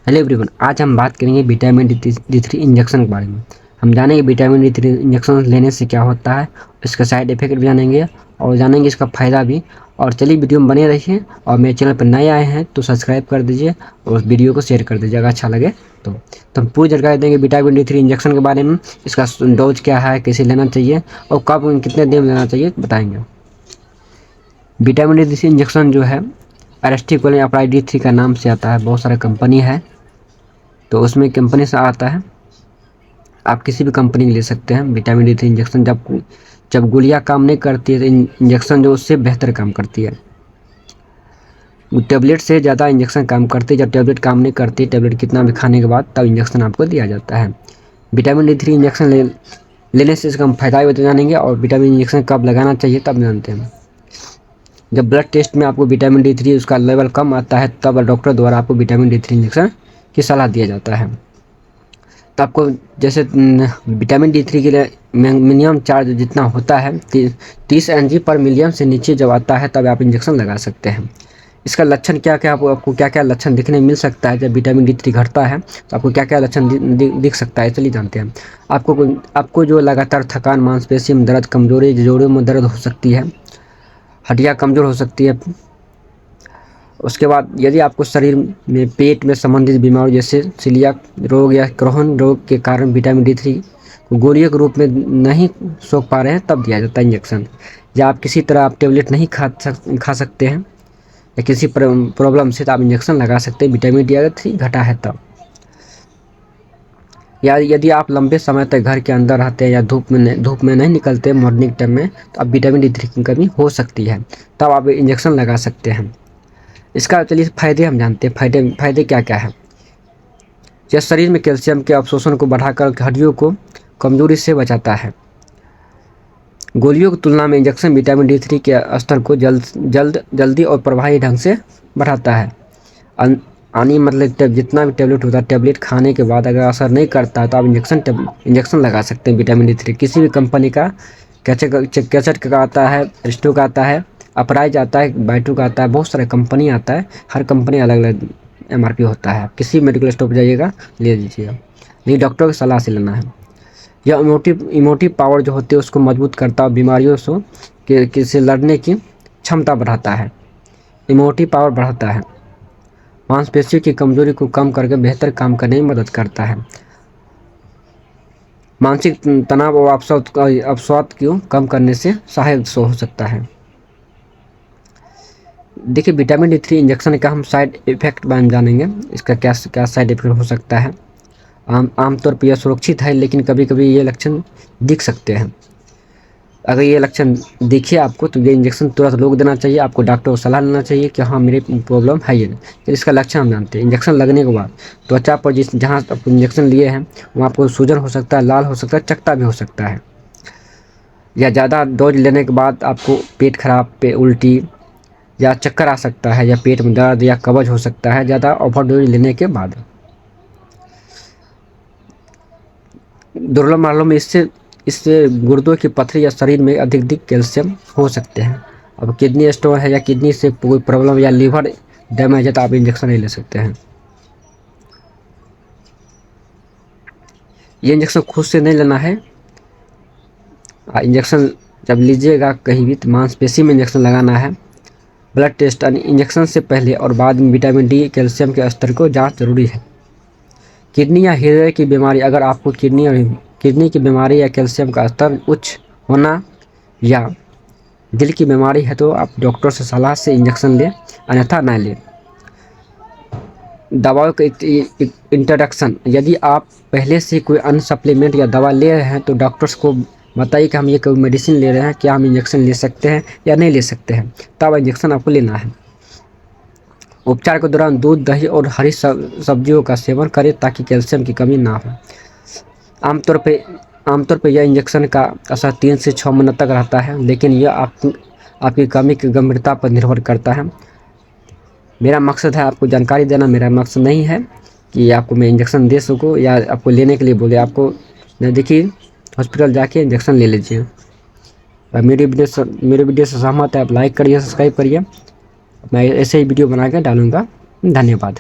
Hello everyone, आज हम बात करेंगे विटामिन डी3 इंजेक्शन के बारे में। हम जानेंगे विटामिन डी3 इंजेक्शन लेने से क्या होता है, इसका साइड इफेक्ट भी जानेंगे और जानेंगे इसका फ़ायदा भी। और चलिए वीडियो में बने रहिए, और मेरे चैनल पर नए आए हैं तो सब्सक्राइब कर दीजिए और वीडियो को शेयर कर दीजिए अगर अच्छा लगे तो। हम पूरी जानकारी देंगे विटामिन डी3 इंजेक्शन के बारे में, इसका डोज क्या है, कैसे लेना चाहिए और कब कितने दिन में लेना चाहिए बताएंगे। विटामिन डी3 इंजेक्शन जो है अरेस्टी कोलिन अप्लाई डी3 का नाम से आता है। बहुत सारा कंपनी है तो उसमें कंपनी से आता है, आप किसी भी कंपनी के ले सकते हैं। विटामिन डी3 इंजेक्शन जब गोलियां काम नहीं करती है तो इंजेक्शन जो उससे बेहतर काम करती है। टैबलेट से ज़्यादा इंजेक्शन काम करती है। जब टैबलेट काम नहीं करती, टैबलेट कितना भी खाने के बाद, तब इंजेक्शन आपको दिया जाता है। विटामिन डी3 इंजेक्शन लेने से इसका हम फायदा भी जानेंगे और विटामिन इंजेक्शन कब लगाना चाहिए तब जानते हैं। जब ब्लड टेस्ट में आपको विटामिन डी3 उसका लेवल कम आता है, तब डॉक्टर द्वारा आपको विटामिन डी3 इंजेक्शन की सलाह दिया जाता है। तो आपको जैसे विटामिन डी3 के लिए मिनिमम चार्ज जितना होता है 30 mg पर मिलियन से नीचे जब आता है तब आप इंजेक्शन लगा सकते हैं। इसका लक्षण क्या क्या, आपको क्या क्या लक्षण दिखने मिल सकता है। जब विटामिन डी3 घटता है तो आपको क्या क्या लक्षण दिख सकता है, चलिए जानते हैं। आपको जो लगातार थकान, मांसपेशी में दर्द, कमजोरी, जोड़ों में दर्द हो सकती है, हड्डियाँ कमज़ोर हो सकती है। उसके बाद यदि आपको शरीर में पेट में संबंधित बीमारी जैसे सीलियाक रोग या क्रोहन रोग के कारण विटामिन डी3 को गोलियों के रूप में नहीं सोख पा रहे हैं, तब दिया जाता है इंजेक्शन। या आप किसी तरह आप टेबलेट नहीं खा सकते हैं या किसी प्रॉब्लम से, तो आप इंजेक्शन लगा सकते हैं विटामिन डी3 घटा है तब। या यदि आप लंबे समय तक घर के अंदर रहते हैं या धूप में नहीं निकलते मॉर्निंग टाइम में, तो अब विटामिन डी3 की कमी हो सकती है, तब आप इंजेक्शन लगा सकते हैं। इसका चलिए फ़ायदे हम जानते हैं। फ़ायदे क्या क्या है। यह शरीर में कैल्शियम के अवशोषण को बढ़ाकर हड्डियों को कमजोरी से बचाता है। गोलियों की तुलना में इंजेक्शन विटामिन डी3 के स्तर को जल्दी और प्रभावी ढंग से बढ़ाता है। मतलब जितना भी टैबलेट होता है, टैबलेट खाने के बाद अगर असर नहीं करता है तो आप इंजेक्शन लगा सकते हैं विटामिन डी3 किसी भी कंपनी का। कैचेट का आता है, एरिस्टो का आता है, अपराइज आता है, बाइटू का आता है, बहुत सारे कंपनी आता है। हर कंपनी अलग अलग MRP होता है। किसी मेडिकल स्टोर पर जाइएगा, ले लीजिएगा, नहीं डॉक्टर की सलाह से लेना है। यह इमोटिव पावर जो होती है उसको मजबूत करता है, बीमारियों से लड़ने की क्षमता बढ़ाता है। इमोटिव पावर बढ़ाता है, मांसपेशियों की कमजोरी को कम करके बेहतर काम करने में मदद करता है। मानसिक तनाव और अवसाद को कम करने से सहायक हो सकता है। देखिए विटामिन डी3 इंजेक्शन का हम साइड इफ़ेक्ट बारे में जानेंगे। इसका क्या क्या साइड इफेक्ट हो सकता है। आमतौर पर यह सुरक्षित है, लेकिन कभी कभी ये लक्षण दिख सकते हैं। अगर ये लक्षण दिखे आपको तो ये इंजेक्शन तुरंत रोक देना चाहिए। आपको डॉक्टर को सलाह लेना चाहिए कि हाँ मेरी प्रॉब्लम है ये। तो इसका लक्षण हम जानते हैं। इंजेक्शन लगने के बाद त्वचा पर जहाँ आप इंजेक्शन लिए हैं वहाँ आपको सूजन हो सकता है, लाल हो सकता है, चकत्ता भी हो सकता है। या ज़्यादा डोज लेने के बाद आपको पेट खराब, उल्टी या चक्कर आ सकता है, या पेट में दर्द या कब्ज हो सकता है ज़्यादा ओवरडोज लेने के बाद। दुर्लभ मामलों में इससे गुर्दों की पथरी या शरीर में अधिक कैल्शियम हो सकते हैं। अब किडनी स्टोन है या किडनी से कोई प्रॉब्लम या लीवर डैमेज है तो आप इंजेक्शन नहीं ले सकते हैं। ये इंजेक्शन खुद से नहीं लेना है। इंजेक्शन जब लीजिएगा कहीं भी तो मांसपेशी में इंजेक्शन लगाना है। ब्लड टेस्ट इंजेक्शन से पहले और बाद में विटामिन डी, कैल्शियम के स्तर को जांच जरूरी है। किडनी या हृदय की बीमारी, अगर आपको किडनी की बीमारी या कैल्शियम का स्तर उच्च होना या दिल की बीमारी है तो आप डॉक्टर से सलाह से इंजेक्शन लें, अन्यथा न लें। दवाओं के इंट्रोडक्शन, यदि आप पहले से कोई अन्य सप्लीमेंट या दवा ले रहे हैं तो डॉक्टर्स को बताइए कि हम ये कोई मेडिसिन ले रहे हैं, क्या हम इंजेक्शन ले सकते हैं या नहीं ले सकते हैं, तब इंजेक्शन आपको लेना है। उपचार के दौरान दूध, दही और हरी सब्जियों का सेवन करें ताकि कैल्शियम की कमी ना हो। आमतौर पर यह इंजेक्शन का असर 3 से 6 मिनट तक रहता है, लेकिन यह आपकी कमी की गंभीरता पर निर्भर करता है। मेरा मकसद है आपको जानकारी देना, मेरा मकसद नहीं है कि आपको मैं इंजेक्शन दे सकूं या आपको लेने के लिए बोले। आपको नज़दीकी हॉस्पिटल जाके इंजेक्शन ले लीजिए। और मेरे वीडियो से सहमत है आप लाइक करिए, सब्सक्राइब करिए। मैं ऐसे ही वीडियो बना के डालूँगा। धन्यवाद।